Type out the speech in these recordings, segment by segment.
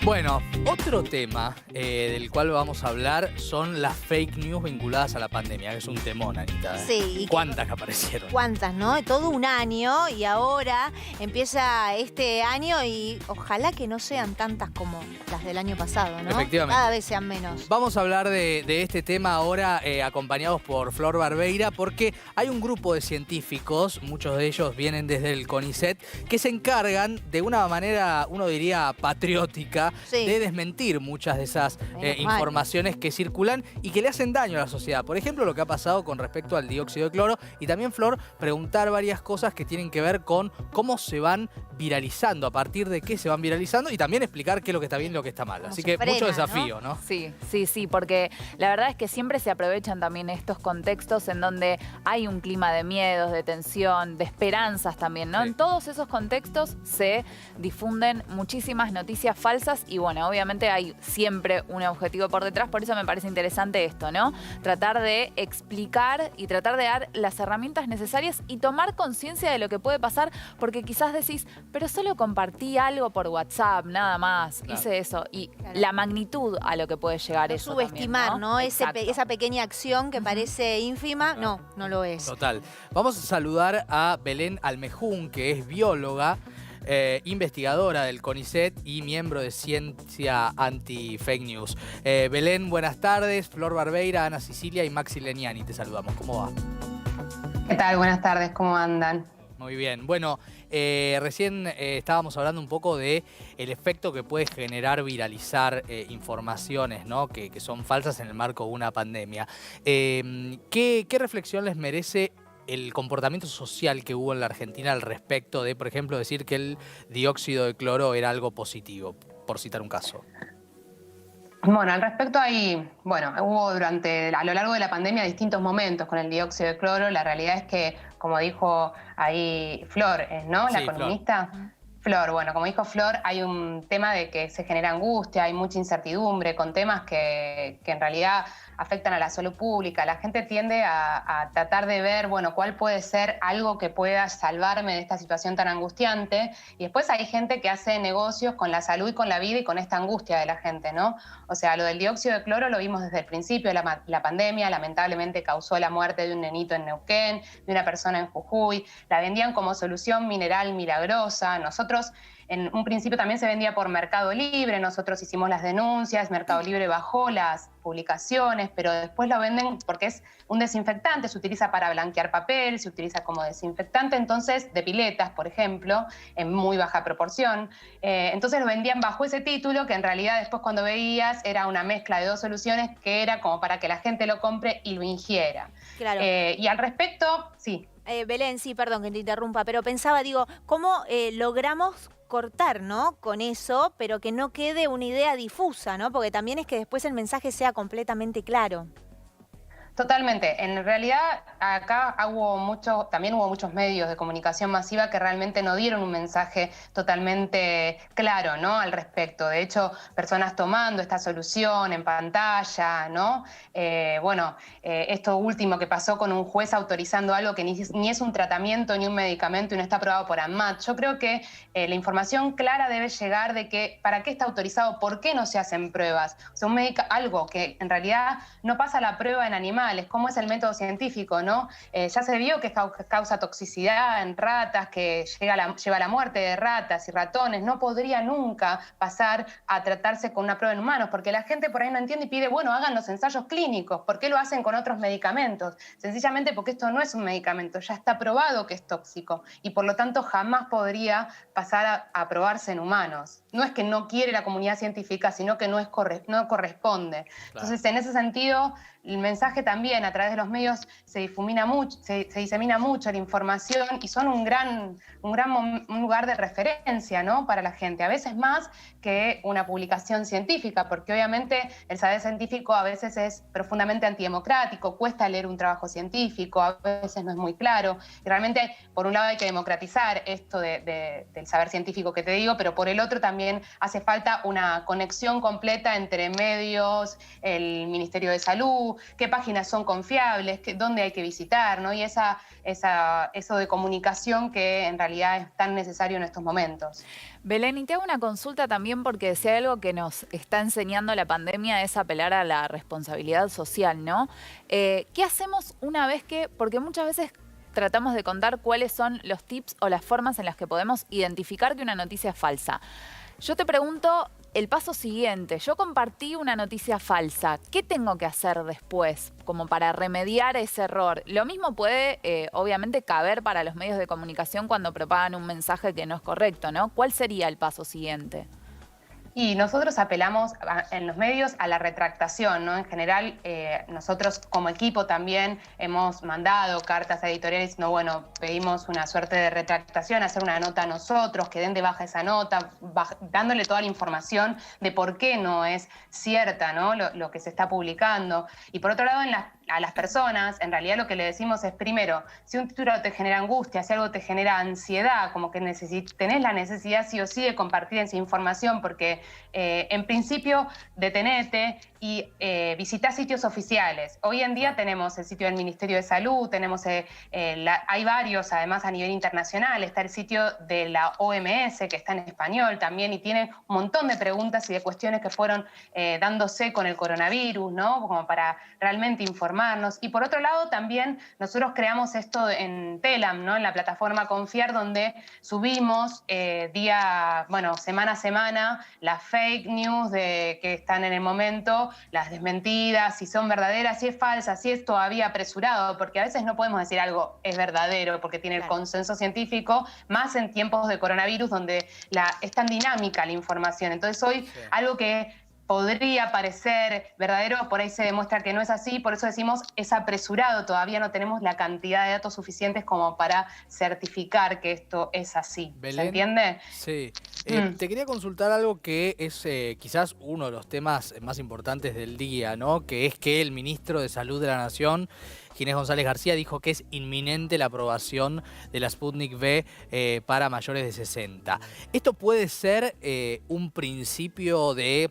Bueno, otro tema del cual vamos a hablar son las fake news vinculadas a la pandemia, que es un temón, Anita. Sí. ¿Cuántas que aparecieron? ¿Cuántas, no? Todo un año y ahora empieza este año y ojalá que no sean tantas como las del año pasado, ¿no? Efectivamente. Cada vez sean menos. Vamos a hablar de este tema ahora acompañados por Flor Barbeira, porque hay un grupo de científicos, muchos de ellos vienen desde el CONICET, que se encargan de una manera, uno diría, patriótica, Sí. de desmentir muchas de esas informaciones que circulan y que le hacen daño a la sociedad. Por ejemplo, lo que ha pasado con respecto al dióxido de cloro y también, Flor, preguntar varias cosas que tienen que ver con cómo se van viralizando, a partir de qué se van viralizando y también explicar qué es lo que está bien y lo que está mal. Así que mucho desafío, ¿no? Sí, porque la verdad es que siempre se aprovechan también estos contextos en donde hay un clima de miedos, de tensión, de esperanzas también, ¿no? Sí. En todos esos contextos se difunden muchísimas noticias falsas y bueno, obviamente hay siempre un objetivo por detrás, por eso me parece interesante esto, ¿no? Tratar de explicar y tratar de dar las herramientas necesarias y tomar conciencia de lo que puede pasar, porque quizás decís, pero solo compartí algo por WhatsApp, nada más, Claro. hice eso. Y la magnitud a lo que puede llegar No eso subestimar, también, ¿no? Exacto. Esa pequeña acción que parece ínfima, no lo es. Total. Vamos a saludar a Belén Almejún, que es bióloga, investigadora del CONICET y miembro de Ciencia Anti-Fake News. Belén, buenas tardes. Flor Barbeira, Ana Sicilia y Maxi Leniani. Te saludamos. ¿Cómo va? ¿Qué tal? Buenas tardes, ¿cómo andan? Muy bien. Bueno, recién estábamos hablando un poco de el efecto que puede generar viralizar informaciones, ¿no? que son falsas en el marco de una pandemia. ¿Qué reflexión les merece el comportamiento social que hubo en la Argentina al respecto de, por ejemplo, decir que el dióxido de cloro era algo positivo, por citar un caso? Bueno, al respecto hubo a lo largo de la pandemia distintos momentos con el dióxido de cloro. La realidad es que, como dijo ahí Flor, ¿no? La Sí, columnista. Flor, bueno, como dijo Flor, hay un tema de que se genera angustia, hay mucha incertidumbre con temas que en realidad afectan a la salud pública. La gente tiende a tratar de ver, bueno, cuál puede ser algo que pueda salvarme de esta situación tan angustiante. Y después hay gente que hace negocios con la salud y con la vida y con esta angustia de la gente, ¿no? O sea, lo del dióxido de cloro lo vimos desde el principio de la pandemia. Lamentablemente causó la muerte de un nenito en Neuquén, de una persona en Jujuy. La vendían como solución mineral milagrosa. Nosotros, en un principio también se vendía por Mercado Libre, nosotros hicimos las denuncias, Mercado Libre bajó las publicaciones, pero después lo venden porque es un desinfectante, se utiliza para blanquear papel, se utiliza como desinfectante, entonces, de piletas, por ejemplo, en muy baja proporción. Entonces lo vendían bajo ese título, que en realidad después cuando veías era una mezcla de dos soluciones que era como para que la gente lo compre y lo ingiera. Claro. Y al respecto, sí. Belén, sí, perdón que te interrumpa, pero pensaba, ¿cómo logramos cortar, ¿no? Con eso, pero que no quede una idea difusa, ¿no? Porque también es que después el mensaje sea completamente claro. Totalmente. En realidad acá también hubo muchos medios de comunicación masiva que realmente no dieron un mensaje totalmente claro, ¿no? Al respecto. De hecho, personas tomando esta solución en pantalla, ¿no? Esto último que pasó con un juez autorizando algo que ni es un tratamiento ni un medicamento y no está aprobado por ANMAT. Yo creo que la información clara debe llegar de que para qué está autorizado, por qué no se hacen pruebas. O sea, algo que en realidad no pasa la prueba en animales. ¿Cómo es el método científico, no? Ya se vio que causa toxicidad en ratas, que lleva a la muerte de ratas y ratones. No podría nunca pasar a tratarse con una prueba en humanos, porque la gente por ahí no entiende y pide, bueno, hagan los ensayos clínicos. ¿Por qué lo hacen con otros medicamentos? Sencillamente porque esto no es un medicamento, ya está probado que es tóxico y por lo tanto jamás podría pasar a probarse en humanos. No es que no quiere la comunidad científica, sino que no corresponde. Claro. Entonces, en ese sentido, el mensaje también a través de los medios se disemina mucho la información y son un lugar de referencia, ¿no? Para la gente, a veces más que una publicación científica, porque obviamente el saber científico a veces es profundamente antidemocrático, cuesta leer un trabajo científico, a veces no es muy claro. Y realmente, por un lado hay que democratizar esto del saber científico que te digo, pero por el otro también hace falta una conexión completa entre medios, el Ministerio de Salud, qué páginas páginas son confiables, dónde hay que visitar, ¿no? Y eso de comunicación que en realidad es tan necesario en estos momentos. Belén, y te hago una consulta también porque si hay algo que nos está enseñando la pandemia es apelar a la responsabilidad social, ¿no? ¿Qué hacemos una vez porque muchas veces tratamos de contar cuáles son los tips o las formas en las que podemos identificar que una noticia es falsa? Yo te pregunto el paso siguiente. Yo compartí una noticia falsa. ¿Qué tengo que hacer después como para remediar ese error? Lo mismo puede, obviamente, caber para los medios de comunicación cuando propagan un mensaje que no es correcto, ¿no? ¿Cuál sería el paso siguiente? Y nosotros apelamos en los medios a la retractación, ¿no? En general, nosotros como equipo también hemos mandado cartas a editoriales diciendo, bueno, pedimos una suerte de retractación, hacer una nota a nosotros, que den de baja esa nota, dándole toda la información de por qué no es cierta, ¿no? Lo que se está publicando. Y por otro lado, a las personas, en realidad lo que le decimos es, primero, si un título te genera angustia, si algo te genera ansiedad, como que tenés la necesidad sí o sí de compartir esa información, porque en principio detenete y visita sitios oficiales. Hoy en día tenemos el sitio del Ministerio de Salud, tenemos hay varios, además a nivel internacional, está el sitio de la OMS, que está en español también, y tiene un montón de preguntas y de cuestiones que fueron dándose con el coronavirus, ¿no? Como para realmente informarnos. Y por otro lado, también nosotros creamos esto en Telam, ¿no? En la plataforma Confiar, donde subimos semana a semana las fake news que están en el momento, las desmentidas, si son verdaderas, si es falsa, si es todavía apresurado, porque a veces no podemos decir algo es verdadero porque tiene el consenso científico, más en tiempos de coronavirus donde es tan dinámica la información. Entonces hoy algo que podría parecer verdadero, por ahí se demuestra que no es así, por eso decimos es apresurado, todavía no tenemos la cantidad de datos suficientes como para certificar que esto es así. Belén, ¿se entiende? Sí. Te quería consultar algo que es quizás uno de los temas más importantes del día, ¿no? Que es que el ministro de Salud de la Nación, Ginés González García, dijo que es inminente la aprobación de la Sputnik V para mayores de 60. ¿Esto puede ser un principio de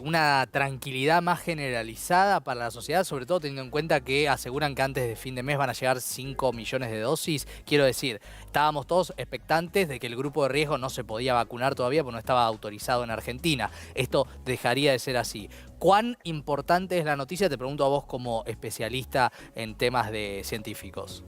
una tranquilidad más generalizada para la sociedad, sobre todo teniendo en cuenta que aseguran que antes de fin de mes van a llegar 5 millones de dosis? Quiero decir, estábamos todos expectantes de que el grupo de riesgo no se podía vacunar todavía porque no estaba autorizado en Argentina. Esto dejaría de ser así. ¿Cuán importante es la noticia? Te pregunto a vos como especialista en temas de científicos.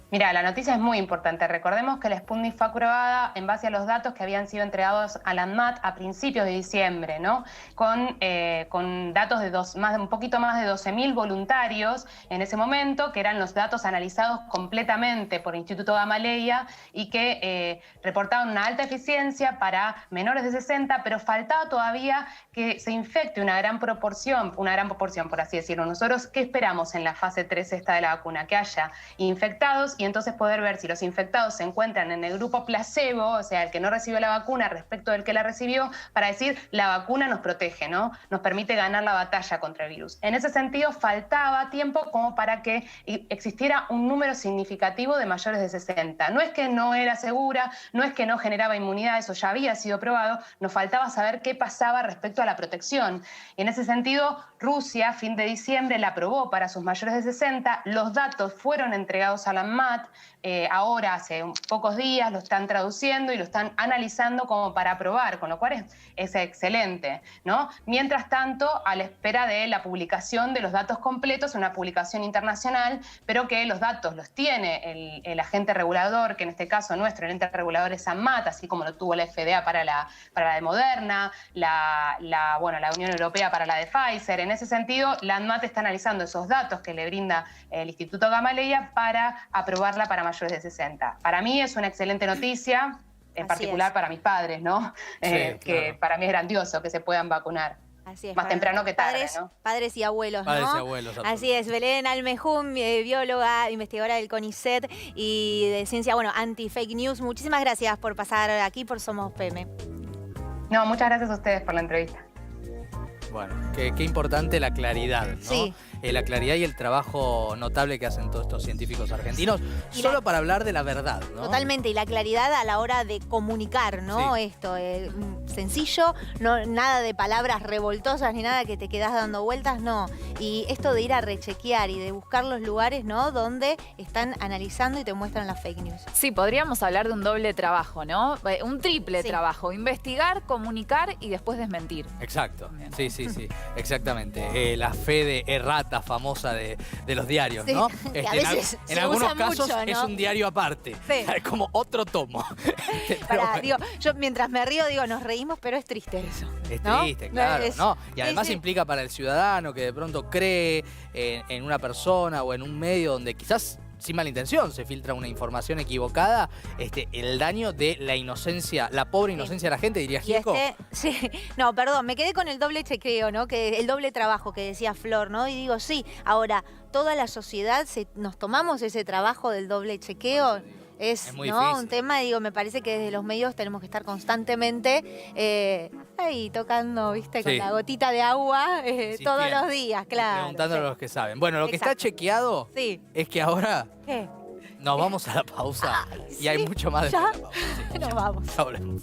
Mira, la noticia es muy importante. Recordemos que la Sputnik fue aprobada en base a los datos que habían sido entregados a la ANMAT a principios de diciembre, ¿no? Con datos de un poquito más de 12.000 voluntarios en ese momento, que eran los datos analizados completamente por el Instituto Gamaleya y que reportaban una alta eficiencia para menores de 60, pero faltaba todavía que se infecte una gran proporción, por así decirlo. Nosotros, ¿qué esperamos en la fase 3 esta de la vacuna? Que haya infectados y entonces poder ver si los infectados se encuentran en el grupo placebo, o sea, el que no recibió la vacuna respecto del que la recibió, para decir la vacuna nos protege, ¿no? Nos permite ganar la batalla contra el virus. En ese sentido, faltaba tiempo como para que existiera un número significativo de mayores de 60. No es que no era segura, no es que no generaba inmunidad, eso ya había sido probado, nos faltaba saber qué pasaba respecto a la protección. Y en ese sentido, Rusia, fin de diciembre, la aprobó para sus mayores de 60, los datos fueron entregados a la ANMAT, ahora hace pocos días lo están traduciendo y lo están analizando como para aprobar, con lo cual es excelente, ¿no? Mientras tanto, a la espera de la publicación de los datos completos, una publicación internacional, pero que los datos los tiene el agente regulador, que en este caso nuestro, el ente regulador es ANMAT, así como lo tuvo la FDA para la de Moderna, la Unión Europea para la de Pfizer. En ese sentido, la ANMAT está analizando esos datos que le brinda el Instituto Gamaleya para aprobarla para mayores de 60. Para mí es una excelente noticia, en particular para mis padres, ¿no? Que para mí es grandioso que se puedan vacunar. Así es, más temprano que tarde, ¿no? Padres y abuelos, ¿no? Padres y abuelos. Así es, Belén Almejún, bióloga, investigadora del CONICET y de ciencia, anti-fake news. Muchísimas gracias por pasar aquí por Somos PM. No, muchas gracias a ustedes por la entrevista. Bueno, qué importante la claridad, ¿no? Sí. La claridad y el trabajo notable que hacen todos estos científicos argentinos, Y solo para hablar de la verdad, ¿no? Totalmente, y la claridad a la hora de comunicar, ¿no? Sí. Esto, sencillo, no, nada de palabras revoltosas ni nada que te quedás dando vueltas, no. Y esto de ir a rechequear y de buscar los lugares, ¿no? Donde están analizando y te muestran las fake news. Sí, podríamos hablar de un doble trabajo, ¿no? Un triple Sí. trabajo. Investigar, comunicar y después desmentir. Exacto, sí, exactamente. La fe de errata famosa de los diarios, Sí, ¿no? que a En veces en se algunos usa casos mucho, ¿no? es un diario aparte, Sí. es como otro tomo. Pero Pará, bueno, digo, yo mientras me río digo, nos reímos, pero es triste eso. es ¿no? triste, claro, Es- ¿no? Y sí, además sí. implica para el ciudadano que de pronto cree en una persona o en un medio donde quizás sin mala intención se filtra una información equivocada, el daño de la inocencia, la pobre inocencia de la gente, diría Y Gieco. sí, no, perdón, me quedé con el doble chequeo, ¿no? Que el doble trabajo que decía Flor, ¿no? Y digo, sí, ahora, toda la sociedad, nos tomamos ese trabajo del doble chequeo. Es muy ¿no? difícil. Un tema, digo, me parece que desde los medios tenemos que estar constantemente ahí tocando, ¿viste? Con Sí. la gotita de agua todos Insistiendo, los días, claro. Preguntándole a sí. los que saben. Bueno, lo que está Exacto. chequeado Sí. es que ahora ¿Qué? nos vamos a la pausa Ay, y hay sí, mucho más de ya. la pausa. Sí, Nos ya. vamos. Ya volvemos.